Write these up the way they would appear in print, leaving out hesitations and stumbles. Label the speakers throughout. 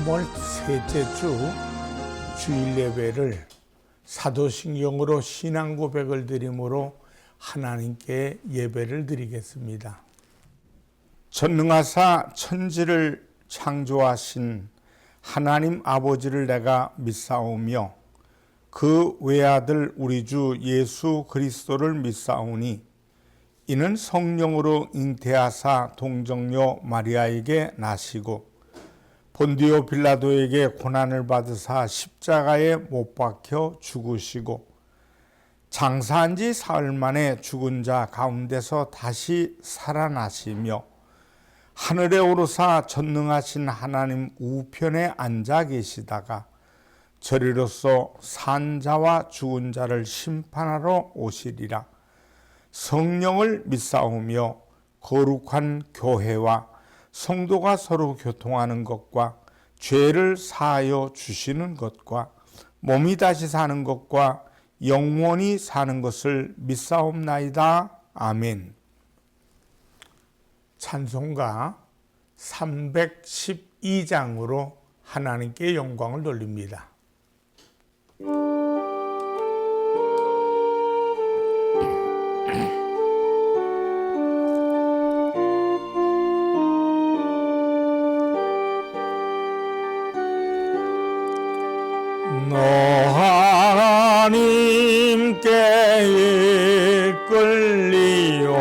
Speaker 1: 3월 셋째 주 주일 예배를 사도신경으로 신앙 고백을 드림으로 하나님께 예배를 드리겠습니다. 전능하사 천지를 창조하신 하나님 아버지를 내가 믿사오며 그 외아들 우리 주 예수 그리스도를 믿사오니 이는 성령으로 잉태하사 동정녀 마리아에게 나시고 본디오 빌라도에게 고난을 받으사 십자가에 못 박혀 죽으시고 장사한 지 사흘 만에 죽은 자 가운데서 다시 살아나시며 하늘에 오르사 전능하신 하나님 우편에 앉아 계시다가 저리로서 산 자와 죽은 자를 심판하러 오시리라. 성령을 믿사오며 거룩한 교회와 성도가 서로 교통하는 것과 죄를 사하여 주시는 것과 몸이 다시 사는 것과 영원히 사는 것을 믿사옵나이다. 아멘. 찬송가 312장으로 하나님께 영광을 돌립니다. 너 하나님께 이끌리어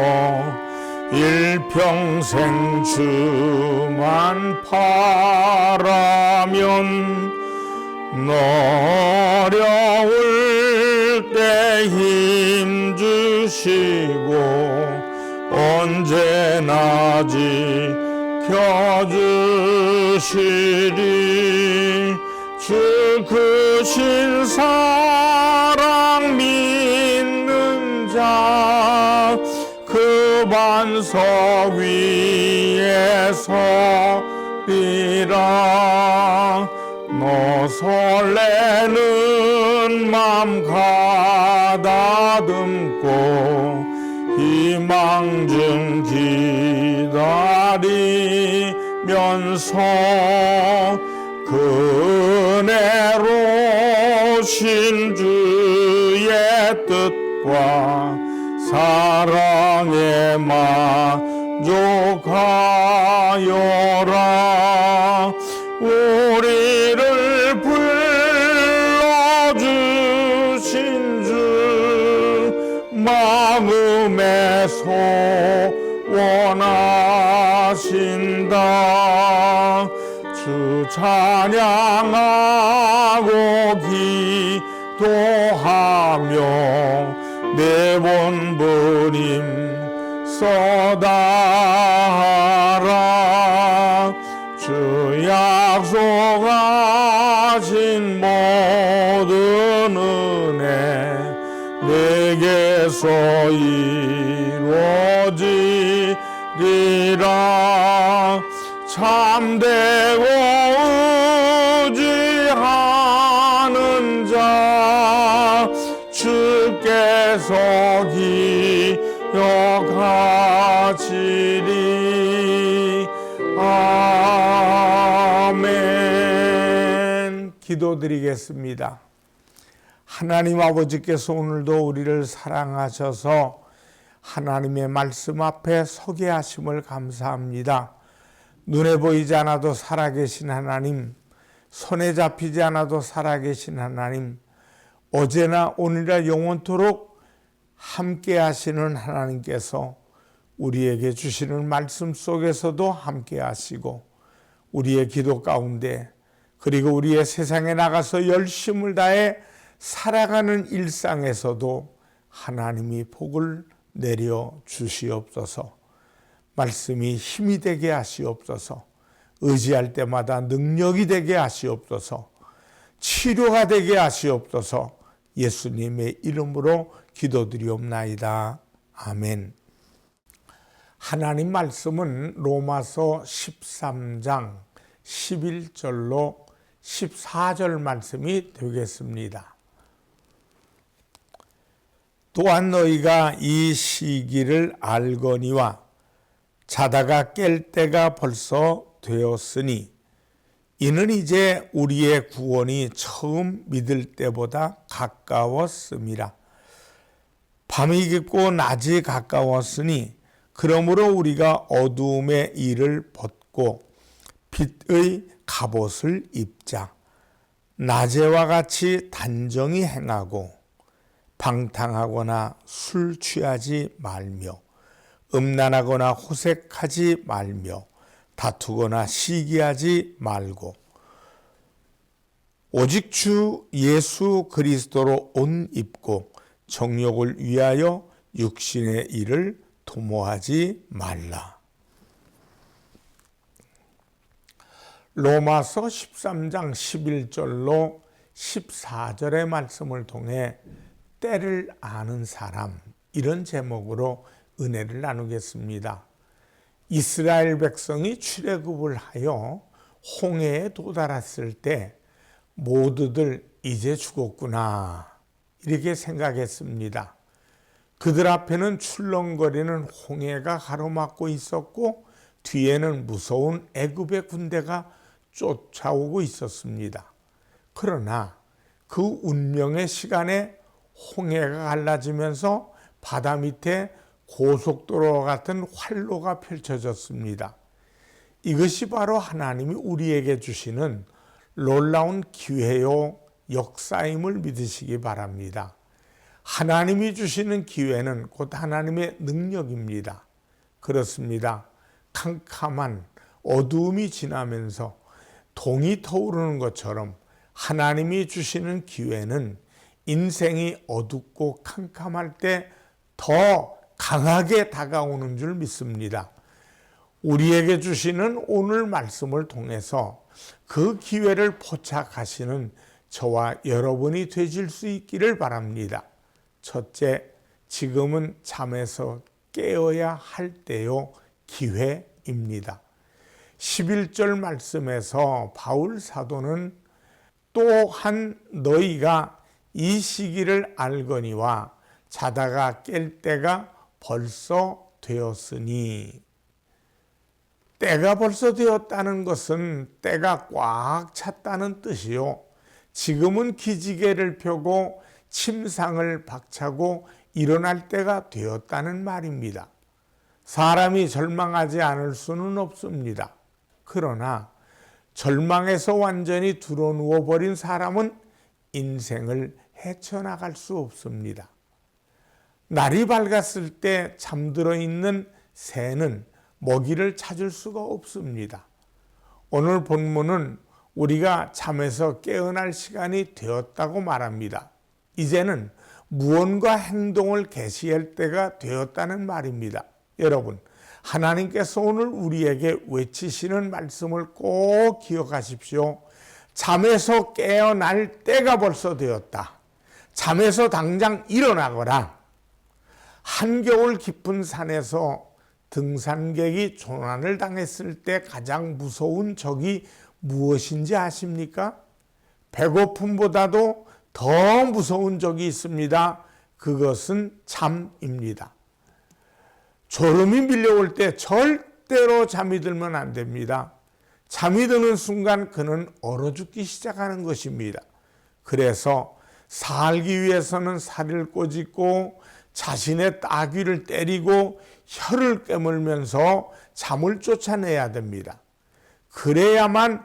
Speaker 1: 일평생 주만 바라면 어려울 때 힘주시고 언제나 지켜주시리. 주 크신 사랑 믿는 자 그 반석 위에 서리라. 너 설레는 맘 가다듬고 희망 중 기다리면서 은혜로 신주의 뜻과 사랑에 만족하여라. 우리를 불러주신 주 마음에 소원하신다. 주 찬양하고 기도하며 내 본부님 써다하라. 주 약속하신 모든 은혜 내게서 이루어지리라. 참되고 의지하는 자 주께서 기억하시리. 아멘. 기도드리겠습니다. 하나님 아버지께서 오늘도 우리를 사랑하셔서 하나님의 말씀 앞에 서게 하심을 감사합니다. 눈에 보이지 않아도 살아계신 하나님, 손에 잡히지 않아도 살아계신 하나님, 어제나 오늘이나 영원토록 함께 하시는 하나님께서 우리에게 주시는 말씀 속에서도 함께 하시고 우리의 기도 가운데 그리고 우리의 세상에 나가서 열심을 다해 살아가는 일상에서도 하나님이 복을 내려 주시옵소서. 말씀이 힘이 되게 하시옵소서. 의지할 때마다 능력이 되게 하시옵소서. 치료가 되게 하시옵소서. 예수님의 이름으로 기도드리옵나이다. 아멘. 하나님 말씀은 로마서 13장 11절로 14절 말씀이 되겠습니다. 또한 너희가 이 시기를 알거니와 자다가 깰 때가 벌써 되었으니 이는 이제 우리의 구원이 처음 믿을 때보다 가까웠음이라. 밤이 깊고 낮이 가까웠으니 그러므로 우리가 어두움의 일을 벗고 빛의 갑옷을 입자. 낮에와 같이 단정히 행하고 방탕하거나 술 취하지 말며 음란하거나 호색하지 말며 다투거나 시기하지 말고 오직 주 예수 그리스도로 옷 입고 정욕을 위하여 육신의 일을 도모하지 말라. 로마서 13장 11절로 14절의 말씀을 통해 때를 아는 사람, 이런 제목으로 은혜를 나누겠습니다. 이스라엘 백성이 출애굽을 하여 홍해에 도달했을 때 모두들 이제 죽었구나 이렇게 생각했습니다. 그들 앞에는 출렁거리는 홍해가 가로막고 있었고 뒤에는 무서운 애굽의 군대가 쫓아오고 있었습니다. 그러나 그 운명의 시간에 홍해가 갈라지면서 바다 밑에 고속도로와 같은 활로가 펼쳐졌습니다. 이것이 바로 하나님이 우리에게 주시는 놀라운 기회요 역사임을 믿으시기 바랍니다. 하나님이 주시는 기회는 곧 하나님의 능력입니다. 그렇습니다. 캄캄한 어두움이 지나면서 동이 터오르는 것처럼 하나님이 주시는 기회는 인생이 어둡고 캄캄할 때 더 강하게 다가오는 줄 믿습니다. 우리에게 주시는 오늘 말씀을 통해서 그 기회를 포착하시는 저와 여러분이 되실 수 있기를 바랍니다. 첫째, 지금은 잠에서 깨어야 할 때요 기회입니다. 11절 말씀에서 바울 사도는 또한 너희가 이 시기를 알거니와 자다가 깰 때가 벌써 되었으니, 때가 벌써 되었다는 것은 때가 꽉 찼다는 뜻이요. 지금은 기지개를 펴고 침상을 박차고 일어날 때가 되었다는 말입니다. 사람이 절망하지 않을 수는 없습니다. 그러나 절망에서 완전히 드러누워 버린 사람은 인생을 헤쳐나갈 수 없습니다. 날이 밝았을 때 잠들어 있는 새는 먹이를 찾을 수가 없습니다. 오늘 본문은 우리가 잠에서 깨어날 시간이 되었다고 말합니다. 이제는 무언가 행동을 개시할 때가 되었다는 말입니다. 여러분, 하나님께서 오늘 우리에게 외치시는 말씀을 꼭 기억하십시오. 잠에서 깨어날 때가 벌써 되었다. 잠에서 당장 일어나거라. 한겨울 깊은 산에서 등산객이 조난을 당했을 때 가장 무서운 적이 무엇인지 아십니까? 배고픔보다도 더 무서운 적이 있습니다. 그것은 잠입니다. 졸음이 밀려올 때 절대로 잠이 들면 안 됩니다. 잠이 드는 순간 그는 얼어 죽기 시작하는 것입니다. 그래서 살기 위해서는 살을 꼬집고 자신의 따귀를 때리고 혀를 깨물면서 잠을 쫓아내야 됩니다. 그래야만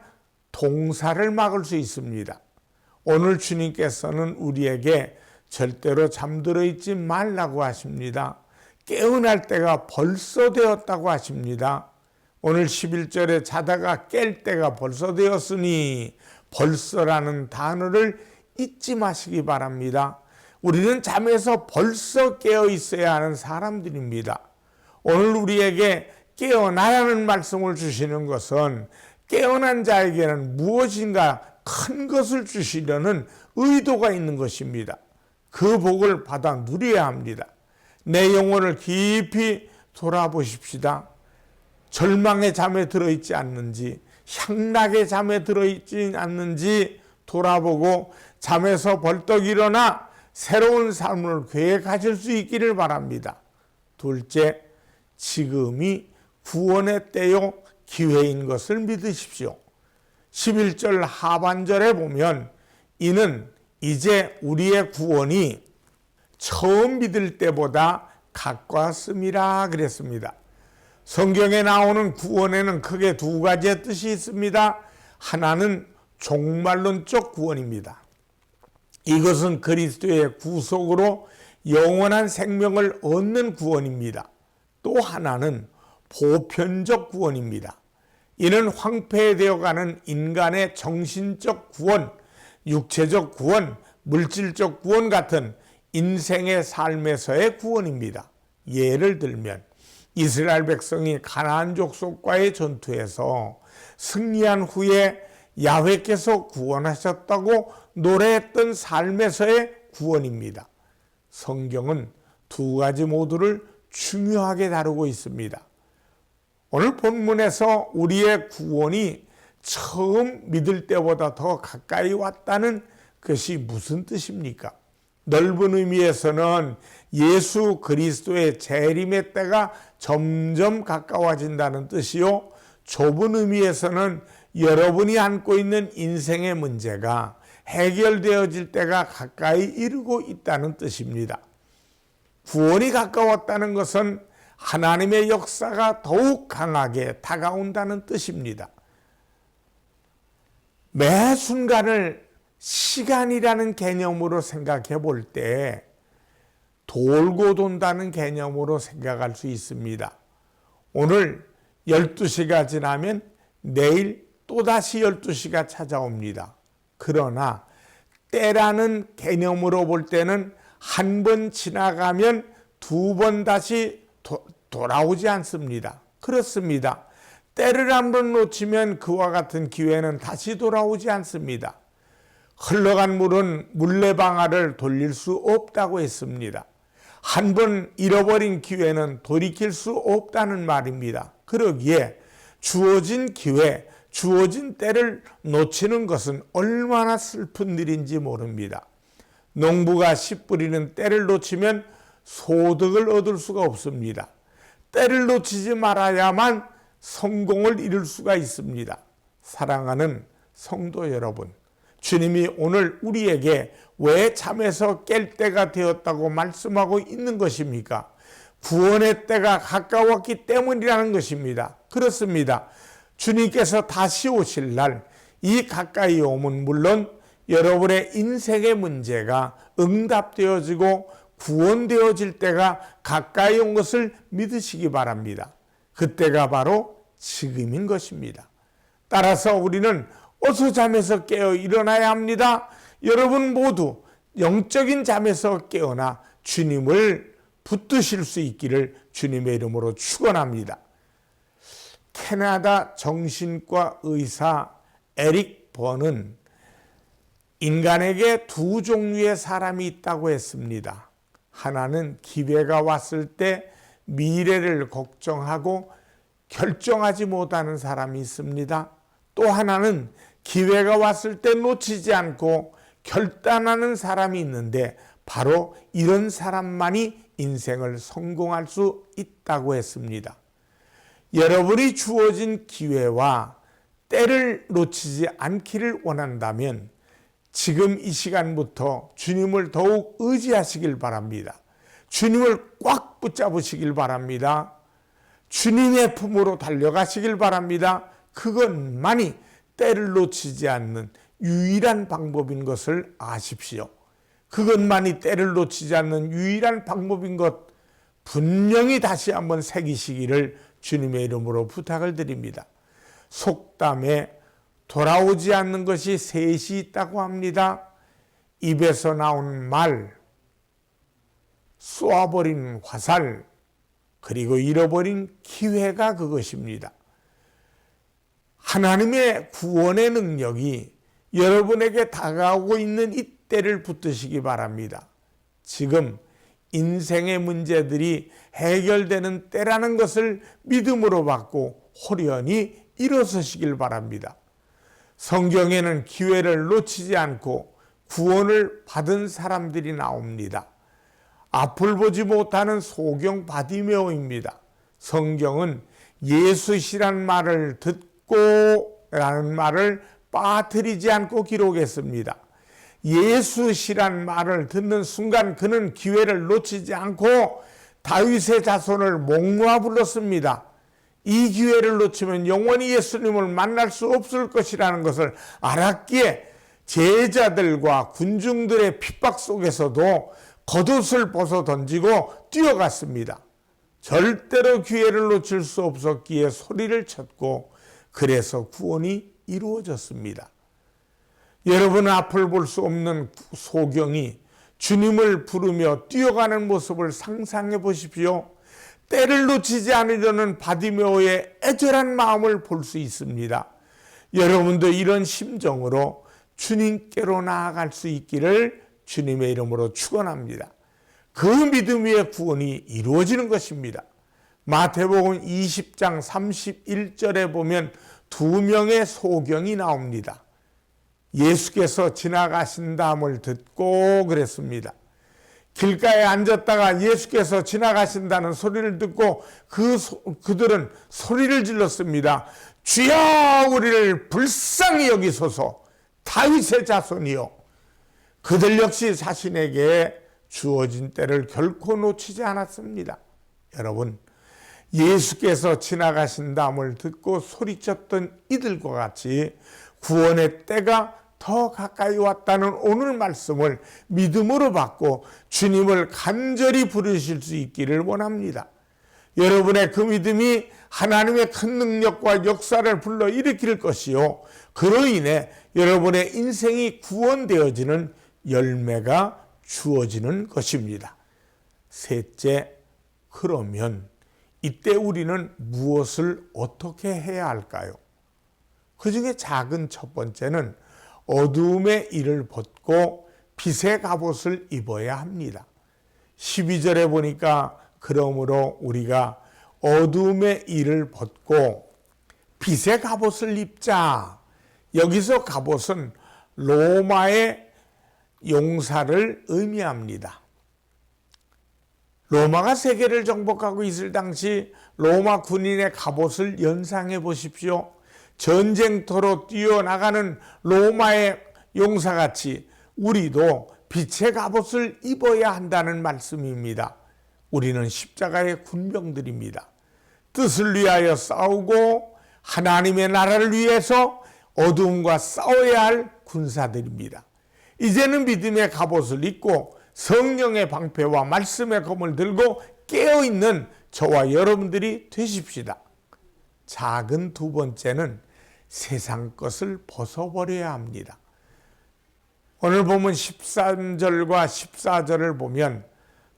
Speaker 1: 동사를 막을 수 있습니다. 오늘 주님께서는 우리에게 절대로 잠들어 있지 말라고 하십니다. 깨어날 때가 벌써 되었다고 하십니다. 오늘 11절에 자다가 깰 때가 벌써 되었으니, 벌써라는 단어를 잊지 마시기 바랍니다. 우리는 잠에서 벌써 깨어 있어야 하는 사람들입니다. 오늘 우리에게 깨어나라는 말씀을 주시는 것은 깨어난 자에게는 무엇인가 큰 것을 주시려는 의도가 있는 것입니다. 그 복을 받아 누려야 합니다. 내 영혼을 깊이 돌아보십시다. 절망의 잠에 들어있지 않는지, 향락의 잠에 들어있지 않는지 돌아보고 잠에서 벌떡 일어나 새로운 삶을 계획하실 수 있기를 바랍니다. 둘째, 지금이 구원의 때요 기회인 것을 믿으십시오. 11절 하반절에 보면 이는 이제 우리의 구원이 처음 믿을 때보다 가까웠음이라 그랬습니다. 성경에 나오는 구원에는 크게 두 가지의 뜻이 있습니다. 하나는 종말론적 구원입니다. 이것은 그리스도의 구속으로 영원한 생명을 얻는 구원입니다. 또 하나는 보편적 구원입니다. 이는 황폐되어가는 인간의 정신적 구원, 육체적 구원, 물질적 구원 같은 인생의 삶에서의 구원입니다. 예를 들면 이스라엘 백성이 가나안 족속과의 전투에서 승리한 후에 야훼께서 구원하셨다고 노래했던 삶에서의 구원입니다. 성경은 두 가지 모두를 중요하게 다루고 있습니다. 오늘 본문에서 우리의 구원이 처음 믿을 때보다 더 가까이 왔다는 것이 무슨 뜻입니까? 넓은 의미에서는 예수 그리스도의 재림의 때가 점점 가까워진다는 뜻이요. 좁은 의미에서는 여러분이 안고 있는 인생의 문제가 해결되어질 때가 가까이 이르고 있다는 뜻입니다. 구원이 가까웠다는 것은 하나님의 역사가 더욱 강하게 다가온다는 뜻입니다. 매 순간을 시간이라는 개념으로 생각해 볼 때 돌고 돈다는 개념으로 생각할 수 있습니다. 오늘 12시가 지나면 내일 또다시 12시가 찾아옵니다. 그러나 때라는 개념으로 볼 때는 한 번 지나가면 두 번 다시 돌아오지 않습니다. 그렇습니다. 때를 한 번 놓치면 그와 같은 기회는 다시 돌아오지 않습니다. 흘러간 물은 물레방아를 돌릴 수 없다고 했습니다. 한 번 잃어버린 기회는 돌이킬 수 없다는 말입니다. 그러기에 주어진 기회, 주어진 때를 놓치는 것은 얼마나 슬픈 일인지 모릅니다. 농부가 씨 뿌리는 때를 놓치면 소득을 얻을 수가 없습니다. 때를 놓치지 말아야만 성공을 이룰 수가 있습니다. 사랑하는 성도 여러분, 주님이 오늘 우리에게 왜 잠에서 깰 때가 되었다고 말씀하고 있는 것입니까? 구원의 때가 가까웠기 때문이라는 것입니다. 그렇습니다. 주님께서 다시 오실 날 이 가까이 오면 물론 여러분의 인생의 문제가 응답되어지고 구원되어질 때가 가까이 온 것을 믿으시기 바랍니다. 그때가 바로 지금인 것입니다. 따라서 우리는 어서 잠에서 깨어 일어나야 합니다. 여러분 모두 영적인 잠에서 깨어나 주님을 붙드실 수 있기를 주님의 이름으로 축원합니다. 캐나다 정신과 의사 에릭 번은 인간에게 두 종류의 사람이 있다고 했습니다. 하나는 기회가 왔을 때 미래를 걱정하고 결정하지 못하는 사람이 있습니다. 또 하나는 기회가 왔을 때 놓치지 않고 결단하는 사람이 있는데 바로 이런 사람만이 인생을 성공할 수 있다고 했습니다. 여러분이 주어진 기회와 때를 놓치지 않기를 원한다면 지금 이 시간부터 주님을 더욱 의지하시길 바랍니다. 주님을 꽉 붙잡으시길 바랍니다. 주님의 품으로 달려가시길 바랍니다. 그것만이 때를 놓치지 않는 유일한 방법인 것을 아십시오. 그것만이 때를 놓치지 않는 유일한 방법인 것 분명히 다시 한번 새기시기를 주님의 이름으로 부탁을 드립니다. 속담에 돌아오지 않는 것이 셋이 있다고 합니다. 입에서 나온 말, 쏘아버린 화살, 그리고 잃어버린 기회가 그것입니다. 하나님의 구원의 능력이 여러분에게 다가오고 있는 이때를 붙드시기 바랍니다. 지금 인생의 문제들이 해결되는 때라는 것을 믿음으로 받고 호련히 일어서시길 바랍니다. 성경에는 기회를 놓치지 않고 구원을 받은 사람들이 나옵니다. 앞을 보지 못하는 소경 바디메오입니다. 성경은 예수시란 말을 듣고 라는 말을 빠뜨리지 않고 기록했습니다. 예수시란 말을 듣는 순간 그는 기회를 놓치지 않고 다윗의 자손을 목놓아 불렀습니다. 이 기회를 놓치면 영원히 예수님을 만날 수 없을 것이라는 것을 알았기에 제자들과 군중들의 핍박 속에서도 겉옷을 벗어 던지고 뛰어갔습니다. 절대로 기회를 놓칠 수 없었기에 소리를 쳤고 그래서 구원이 이루어졌습니다. 여러분은 앞을 볼 수 없는 소경이 주님을 부르며 뛰어가는 모습을 상상해 보십시오. 때를 놓치지 않으려는 바디메오의 애절한 마음을 볼 수 있습니다. 여러분도 이런 심정으로 주님께로 나아갈 수 있기를 주님의 이름으로 축원합니다. 그 믿음 위에 구원이 이루어지는 것입니다. 마태복음 20장 31절에 보면 2명의 소경이 나옵니다. 예수께서 지나가신다함을 듣고 그랬습니다. 길가에 앉았다가 예수께서 지나가신다는 소리를 듣고 그들은 소리를 질렀습니다. 주여 우리를 불쌍히 여기소서 다윗의 자손이요. 그들 역시 자신에게 주어진 때를 결코 놓치지 않았습니다. 여러분, 예수께서 지나가신다함을 듣고 소리쳤던 이들과 같이 구원의 때가 더 가까이 왔다는 오늘 말씀을 믿음으로 받고 주님을 간절히 부르실 수 있기를 원합니다. 여러분의 그 믿음이 하나님의 큰 능력과 역사를 불러일으킬 것이요, 그로 인해 여러분의 인생이 구원되어지는 열매가 주어지는 것입니다. 셋째, 그러면 이때 우리는 무엇을 어떻게 해야 할까요? 그 중에 작은 첫 번째는 어두움의 일을 벗고 빛의 갑옷을 입어야 합니다. 12절에 보니까 그러므로 우리가 어두움의 일을 벗고 빛의 갑옷을 입자. 여기서 갑옷은 로마의 용사를 의미합니다. 로마가 세계를 정복하고 있을 당시 로마 군인의 갑옷을 연상해 보십시오. 전쟁터로 뛰어나가는 로마의 용사같이 우리도 빛의 갑옷을 입어야 한다는 말씀입니다. 우리는 십자가의 군병들입니다. 뜻을 위하여 싸우고 하나님의 나라를 위해서 어두움과 싸워야 할 군사들입니다. 이제는 믿음의 갑옷을 입고 성령의 방패와 말씀의 검을 들고 깨어있는 저와 여러분들이 되십시다. 작은 두 번째는 세상 것을 벗어버려야 합니다. 오늘 보면 13절과 14절을 보면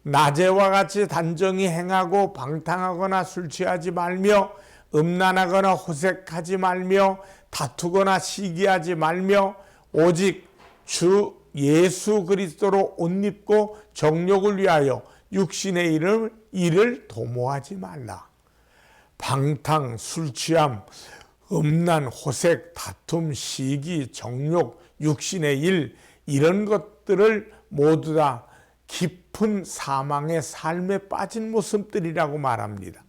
Speaker 1: 낮에와 같이 단정히 행하고 방탕하거나 술 취하지 말며 음란하거나 호색하지 말며 다투거나 시기하지 말며 오직 주 예수 그리스도로 옷 입고 정욕을 위하여 육신의 일을 도모하지 말라. 방탕, 술 취함, 음란, 호색, 다툼, 시기, 정욕, 육신의 일, 이런 것들을 모두 다 깊은 사망의 삶에 빠진 모습들이라고 말합니다.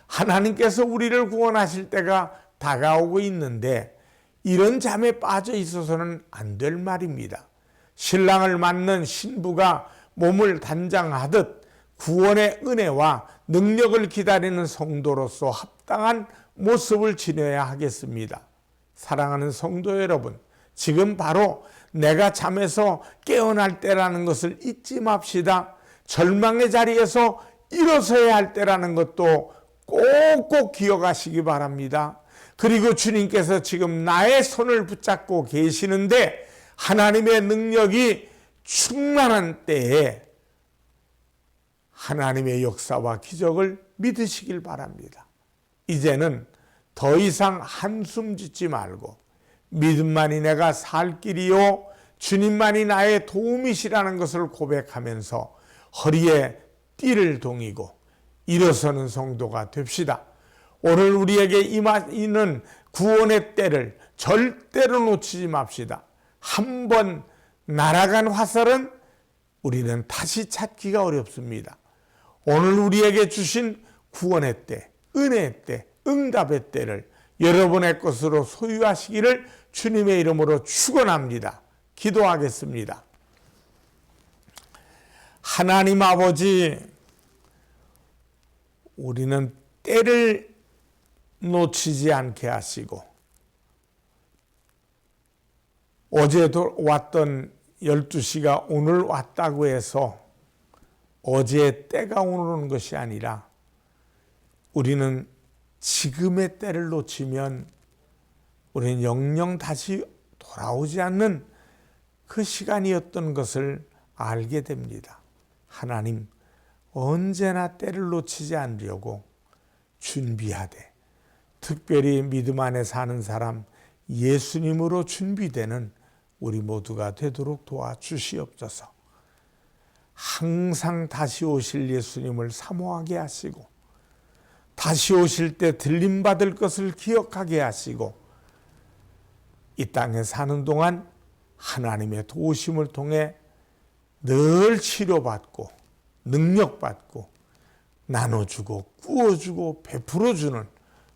Speaker 1: 하나님께서 우리를 구원하실 때가 다가오고 있는데 이런 잠에 빠져 있어서는 안 될 말입니다. 신랑을 맞는 신부가 몸을 단장하듯 구원의 은혜와 능력을 기다리는 성도로서 합당한 모습을 지녀야 하겠습니다. 사랑하는 성도 여러분, 지금 바로 내가 잠에서 깨어날 때라는 것을 잊지 맙시다. 절망의 자리에서 일어서야 할 때라는 것도 꼭꼭 기억하시기 바랍니다. 그리고 주님께서 지금 나의 손을 붙잡고 계시는데 하나님의 능력이 충만한 때에 하나님의 역사와 기적을 믿으시길 바랍니다. 이제는 더 이상 한숨 짓지 말고 믿음만이 내가 살 길이요 주님만이 나의 도움이시라는 것을 고백하면서 허리에 띠를 동이고 일어서는 성도가 됩시다. 오늘 우리에게 임하는 구원의 때를 절대로 놓치지 맙시다. 한번 날아간 화살은 우리는 다시 찾기가 어렵습니다. 오늘 우리에게 주신 구원의 때, 은혜의 때, 응답의 때를 여러분의 것으로 소유하시기를 주님의 이름으로 축원합니다. 기도하겠습니다. 하나님 아버지, 우리는 때를 놓치지 않게 하시고 어제도 왔던 12시가 오늘 왔다고 해서 어제의 때가 오늘 오는 것이 아니라 우리는 지금의 때를 놓치면 우리는 영영 다시 돌아오지 않는 그 시간이었던 것을 알게 됩니다. 하나님, 언제나 때를 놓치지 않으려고 준비하되, 특별히 믿음 안에 사는 사람 예수님으로 준비되는 우리 모두가 되도록 도와주시옵소서. 항상 다시 오실 예수님을 사모하게 하시고 다시 오실 때 들림받을 것을 기억하게 하시고 이 땅에 사는 동안 하나님의 도우심을 통해 늘 치료받고 능력받고 나눠주고 꾸어주고 베풀어주는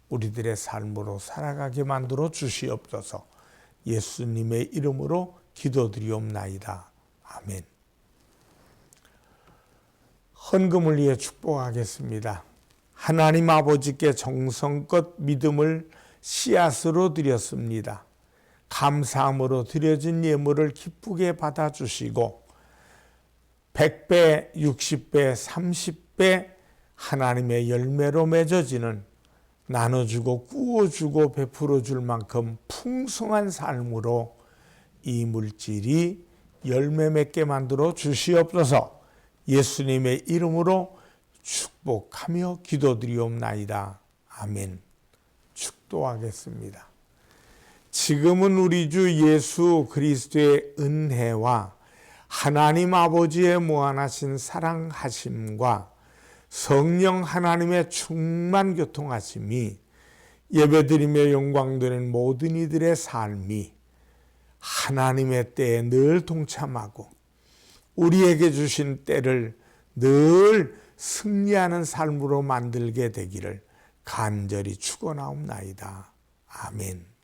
Speaker 1: 우리들의 삶으로 살아가게 만들어 주시옵소서. 예수님의 이름으로 기도드리옵나이다. 아멘. 헌금을 위해 축복하겠습니다. 하나님 아버지께 정성껏 믿음을 씨앗으로 드렸습니다. 감사함으로 드려진 예물을 기쁘게 받아주시고 100배, 60배, 30배 하나님의 열매로 맺어지는 나눠주고 꾸어주고 베풀어줄 만큼 풍성한 삶으로 이 물질이 열매 맺게 만들어 주시옵소서. 예수님의 이름으로 축복하며 기도드리옵나이다. 아멘. 축도하겠습니다. 지금은 우리 주 예수 그리스도의 은혜와 하나님 아버지의 무한하신 사랑하심과 성령 하나님의 충만 교통하심이 예배드리며 영광드리는 모든 이들의 삶이 하나님의 때에 늘 동참하고 우리에게 주신 때를 늘 승리하는 삶으로 만들게 되기를 간절히 축원하옵나이다. 아멘.